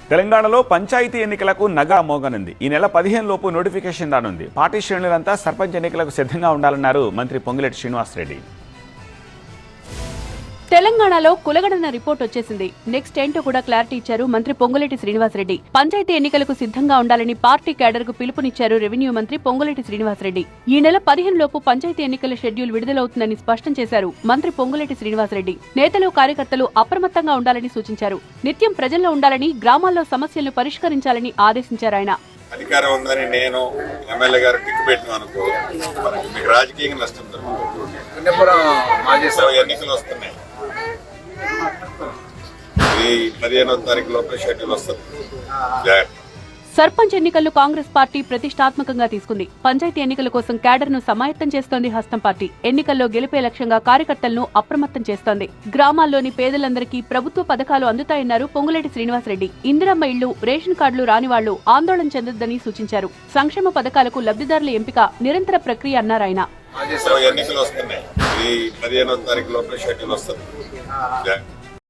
తెలంగాణలో పంచాయతీ ఎన్నికలకు నగా మోగనుంది. ఈ నెల 15 లోపు నోటిఫికేషన్ రానుంది. పార్టీ శ్రేణులంతా సర్పంచ్ ఎన్నికలకు సిద్ధంగా ఉండాలన్నారు మంత్రి పొంగులేటి శ్రీనివాసరెడ్డి. తెలంగాణలో కులగణన రిపోర్ట్ వచ్చేసింది. నెక్స్ట్ ఏంటో కూడా క్లారిటీ ఇచ్చారు మంత్రి పొంగులేటి శ్రీనివాసరెడ్డి. పంచాయతీ ఎన్నికలకు సిద్ధంగా ఉండాలని పార్టీ క్యాడర్ కు పిలుపునిచ్చారు రెవెన్యూ మంత్రి పొంగులేటి శ్రీనివాసరెడ్డి. ఈ నెల 15 లోపు పంచాయతీ ఎన్నికల షెడ్యూల్ విడుదలవుతుందని స్పష్టం చేశారు మంత్రి పొంగులేటి శ్రీనివాసరెడ్డి. నేతలు కార్యకర్తలు అప్రమత్తంగా ఉండాలని సూచించారు. నిత్యం ప్రజల్లో ఉండాలని, గ్రామాల్లో సమస్యలను పరిష్కరించాలని ఆదేశించారు ఆయన. అధికారం ఉందని నేను ఎమ్మెల్యే గారు టిక్ పెట్టిన అనుకో, మీకు రాజకీయంగా నష్టం జరుగుతుంది. ఎన్నికలు వస్తున్నాయి, ఈ 15వ తారీఖు లోపల షెడ్యూల్ వస్తుంది. సర్పంచ్ ఎన్నికలను కాంగ్రెస్ పార్టీ ప్రతిష్టాత్మకంగా తీసుకుంది. పంచాయతీ ఎన్నికల కోసం క్యాడర్ ను సమాయత్తం చేస్తోంది హస్తం పార్టీ. ఎన్నికల్లో గెలిపే లక్ష్యంగా కార్యకర్తలను అప్రమత్తం చేస్తోంది. గ్రామాల్లోని పేదలందరికీ ప్రభుత్వ పథకాలు అందుతాయన్నారు పొంగులేటి శ్రీనివాసరెడ్డి. ఇందిరమ్మ ఇళ్లు, రేషన్ కార్డులు రాని వాళ్లు ఆందోళన చెందొద్దని సూచించారు. సంక్షేమ పథకాలకు లబ్ధిదారుల ఎంపిక నిరంతర ప్రక్రియ అన్నారు ఆయన. ఎన్నికలు వస్తున్నాయి, ఈ 15వ తారీఖు లోపల షెడ్యూల్ వస్తుంది.